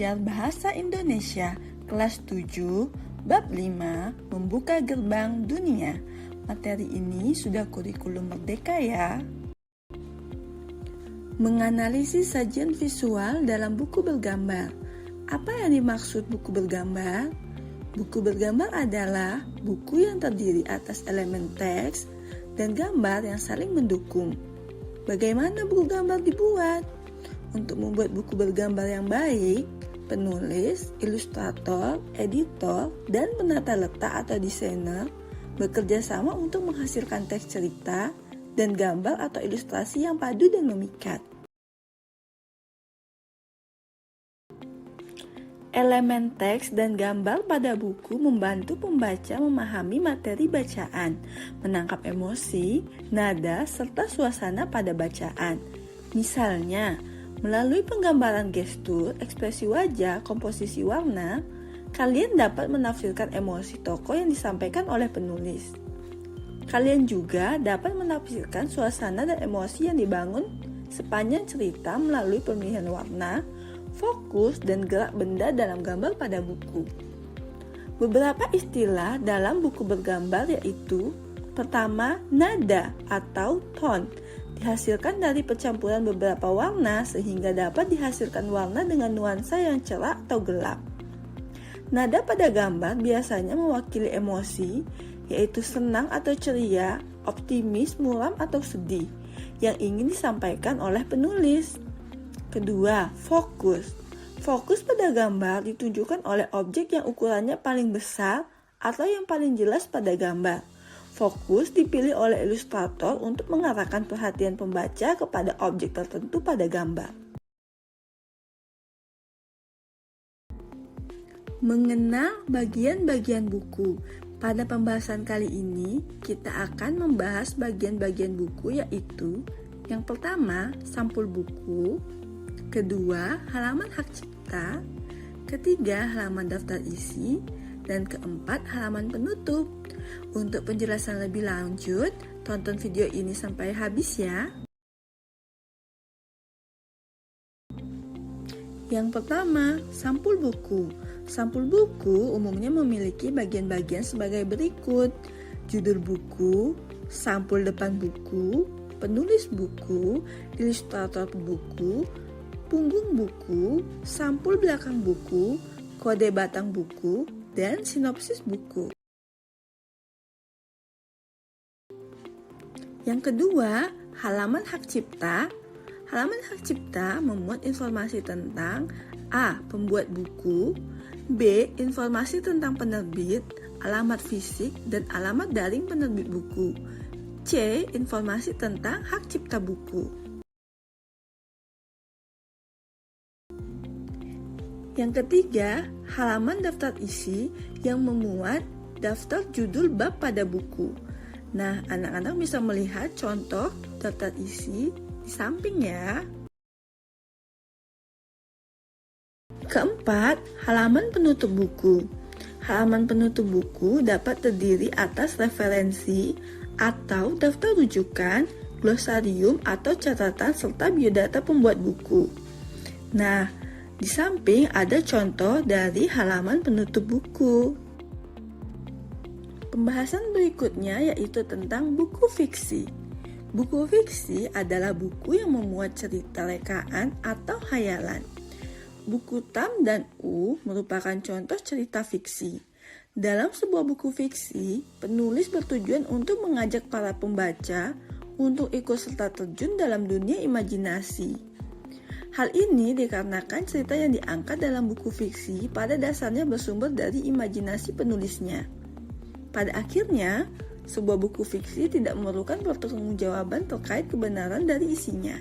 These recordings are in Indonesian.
Belajar Bahasa Indonesia kelas 7, bab 5, membuka gerbang dunia. Materi ini sudah kurikulum merdeka ya. Menganalisis sajian visual dalam buku bergambar. Apa yang dimaksud buku bergambar? Buku bergambar adalah buku yang terdiri atas elemen teks dan gambar yang saling mendukung. Bagaimana buku gambar dibuat? Untuk membuat buku bergambar yang baik, penulis, ilustrator, editor, dan penata letak atau desainer bekerja sama untuk menghasilkan teks cerita dan gambar atau ilustrasi yang padu dan memikat. Elemen teks dan gambar pada buku membantu pembaca memahami materi bacaan, menangkap emosi, nada, serta suasana pada bacaan. Misalnya, melalui penggambaran gestur, ekspresi wajah, komposisi warna, kalian dapat menafsirkan emosi tokoh yang disampaikan oleh penulis. Kalian juga dapat menafsirkan suasana dan emosi yang dibangun sepanjang cerita melalui pemilihan warna, fokus, dan gerak benda dalam gambar pada buku. Beberapa istilah dalam buku bergambar yaitu: pertama, nada atau tone, dihasilkan dari percampuran beberapa warna sehingga dapat dihasilkan warna dengan nuansa yang cerah atau gelap. Nada pada gambar biasanya mewakili emosi, yaitu senang atau ceria, optimis, muram atau sedih, yang ingin disampaikan oleh penulis. Kedua, fokus. Fokus pada gambar ditunjukkan oleh objek yang ukurannya paling besar atau yang paling jelas pada gambar. Fokus dipilih oleh ilustrator untuk mengarahkan perhatian pembaca kepada objek tertentu pada gambar. Mengenal bagian-bagian buku. Pada pembahasan kali ini, kita akan membahas bagian-bagian buku yaitu: yang pertama, sampul buku, kedua, halaman hak cipta, ketiga, halaman daftar isi, dan keempat, halaman penutup. Untuk penjelasan lebih lanjut, tonton video ini sampai habis ya. Yang pertama, sampul buku. Sampul buku umumnya memiliki bagian-bagian sebagai berikut: judul buku, sampul depan buku, penulis buku, ilustrator buku, punggung buku, sampul belakang buku, kode batang buku, dan sinopsis buku. Yang kedua, halaman hak cipta. Halaman hak cipta memuat informasi tentang A. Pembuat buku, B. Informasi tentang penerbit, alamat fisik, dan alamat daring penerbit buku, C. Informasi tentang hak cipta buku. Yang ketiga, halaman daftar isi yang memuat daftar judul bab pada buku. Nah, anak-anak bisa melihat contoh daftar isi di samping ya. Keempat, halaman penutup buku. Halaman penutup buku dapat terdiri atas referensi atau daftar rujukan, glosarium atau catatan serta biodata pembuat buku. Nah, di samping ada contoh dari halaman penutup buku. Pembahasan berikutnya yaitu tentang buku fiksi. Buku fiksi adalah buku yang memuat cerita rekaan atau khayalan. Buku Tam dan U merupakan contoh cerita fiksi. Dalam sebuah buku fiksi, penulis bertujuan untuk mengajak para pembaca untuk ikut serta terjun dalam dunia imajinasi. Hal ini dikarenakan cerita yang diangkat dalam buku fiksi pada dasarnya bersumber dari imajinasi penulisnya. Pada akhirnya, sebuah buku fiksi tidak memerlukan pertanggungjawaban terkait kebenaran dari isinya.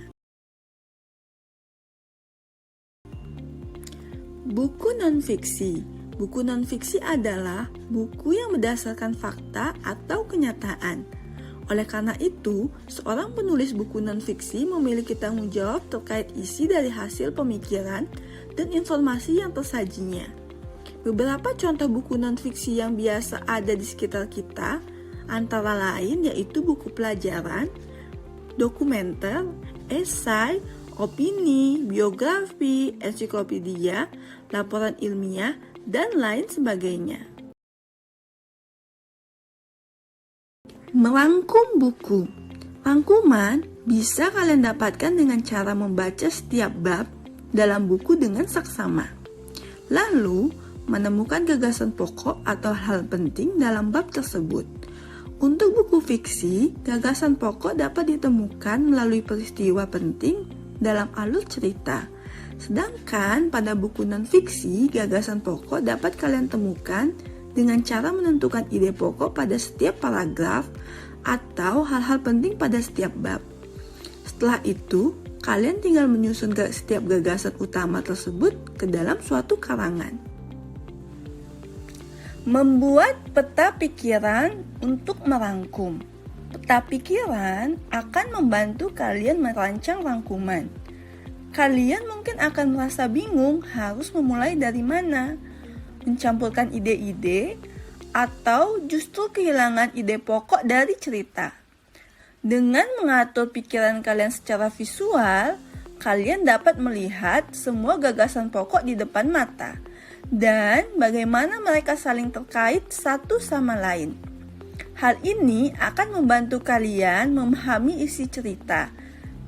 Buku non-fiksi. Buku non-fiksi adalah buku yang berdasarkan fakta atau kenyataan. Oleh karena itu, seorang penulis buku non-fiksi memiliki tanggung jawab terkait isi dari hasil pemikiran dan informasi yang tersajinya. Beberapa contoh buku non-fiksi yang biasa ada di sekitar kita antara lain yaitu buku pelajaran, dokumenter, esai, opini, biografi, ensiklopedia, laporan ilmiah, dan lain sebagainya. Merangkum buku. Rangkuman bisa kalian dapatkan dengan cara membaca setiap bab dalam buku dengan saksama. Lalu, menemukan gagasan pokok atau hal penting dalam bab tersebut. Untuk buku fiksi, gagasan pokok dapat ditemukan melalui peristiwa penting dalam alur cerita. Sedangkan pada buku non-fiksi, gagasan pokok dapat kalian temukan dengan cara menentukan ide pokok pada setiap paragraf atau hal-hal penting pada setiap bab. Setelah itu, kalian tinggal menyusun setiap gagasan utama tersebut ke dalam suatu karangan. Membuat peta pikiran untuk merangkum. Peta pikiran akan membantu kalian merancang rangkuman. Kalian mungkin akan merasa bingung harus memulai dari mana, mencampurkan ide-ide, atau justru kehilangan ide pokok dari cerita. Dengan mengatur pikiran kalian secara visual, kalian dapat melihat semua gagasan pokok di depan mata dan bagaimana mereka saling terkait satu sama lain. Hal ini akan membantu kalian memahami isi cerita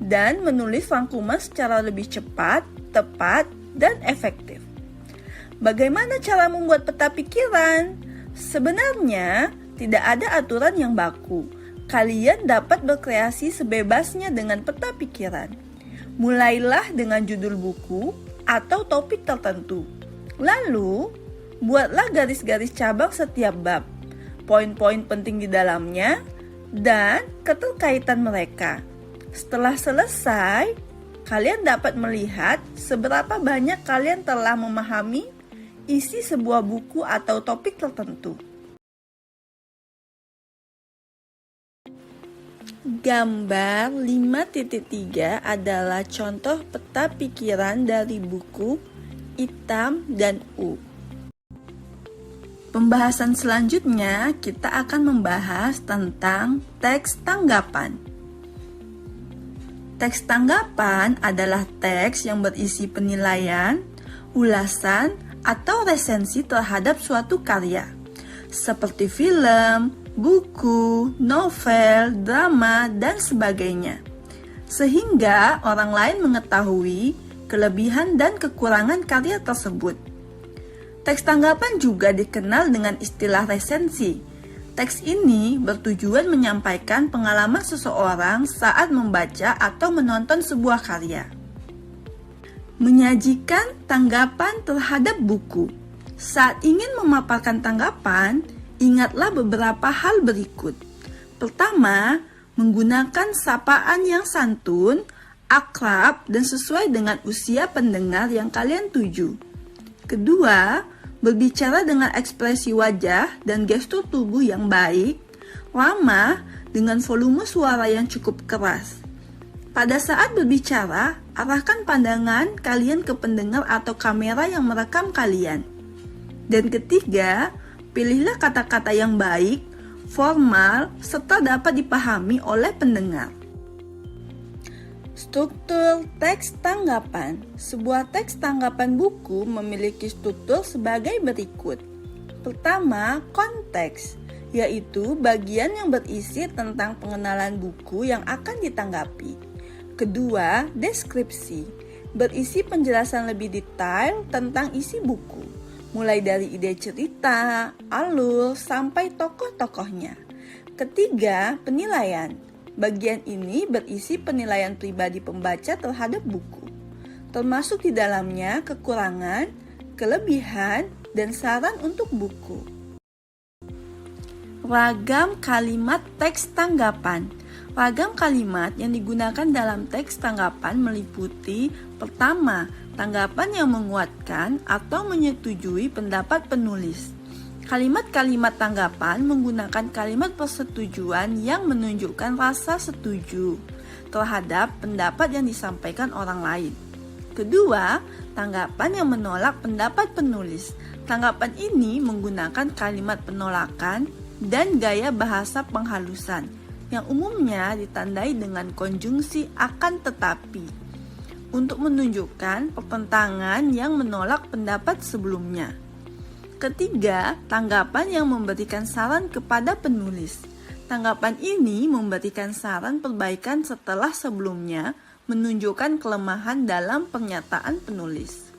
dan menulis rangkuman secara lebih cepat, tepat, dan efektif. Bagaimana cara membuat peta pikiran? Sebenarnya, tidak ada aturan yang baku. Kalian dapat berkreasi sebebasnya dengan peta pikiran. Mulailah dengan judul buku atau topik tertentu. Lalu, buatlah garis-garis cabang setiap bab, poin-poin penting di dalamnya, dan keterkaitan mereka. Setelah selesai, kalian dapat melihat seberapa banyak kalian telah memahami isi sebuah buku atau topik tertentu. Gambar 5.3 adalah contoh peta pikiran dari buku Itam dan U. Pembahasan selanjutnya kita akan membahas tentang teks tanggapan. Teks tanggapan adalah teks yang berisi penilaian, ulasan, atau resensi terhadap suatu karya, seperti film, buku, novel, drama, dan sebagainya, sehingga orang lain mengetahui kelebihan dan kekurangan karya tersebut. Teks tanggapan juga dikenal dengan istilah resensi. Teks ini bertujuan menyampaikan pengalaman seseorang saat membaca atau menonton sebuah karya. Menyajikan tanggapan terhadap buku. Saat ingin memaparkan tanggapan, ingatlah beberapa hal berikut. Pertama, menggunakan sapaan yang santun, akrab, dan sesuai dengan usia pendengar yang kalian tuju. Kedua, berbicara dengan ekspresi wajah dan gestur tubuh yang baik, ramah, dengan volume suara yang cukup keras. Pada saat berbicara, arahkan pandangan kalian ke pendengar atau kamera yang merekam kalian. Dan ketiga, pilihlah kata-kata yang baik, formal, serta dapat dipahami oleh pendengar. Struktur teks tanggapan. Sebuah teks tanggapan buku memiliki struktur sebagai berikut. Pertama, konteks, yaitu bagian yang berisi tentang pengenalan buku yang akan ditanggapi. Kedua, deskripsi, berisi penjelasan lebih detail tentang isi buku, mulai dari ide cerita, alur, sampai tokoh-tokohnya. Ketiga, penilaian. Bagian ini berisi penilaian pribadi pembaca terhadap buku, termasuk di dalamnya kekurangan, kelebihan, dan saran untuk buku. Ragam kalimat teks tanggapan. Ragam kalimat yang digunakan dalam teks tanggapan meliputi: pertama, tanggapan yang menguatkan atau menyetujui pendapat penulis. Kalimat-kalimat tanggapan menggunakan kalimat persetujuan yang menunjukkan rasa setuju terhadap pendapat yang disampaikan orang lain. Kedua, tanggapan yang menolak pendapat penulis. Tanggapan ini menggunakan kalimat penolakan dan gaya bahasa penghalusan yang umumnya ditandai dengan konjungsi akan tetapi. untuk menunjukkan pertentangan yang menolak pendapat sebelumnya. Ketiga, tanggapan yang memberikan saran kepada penulis. Tanggapan ini memberikan saran perbaikan setelah sebelumnya menunjukkan kelemahan dalam pernyataan penulis.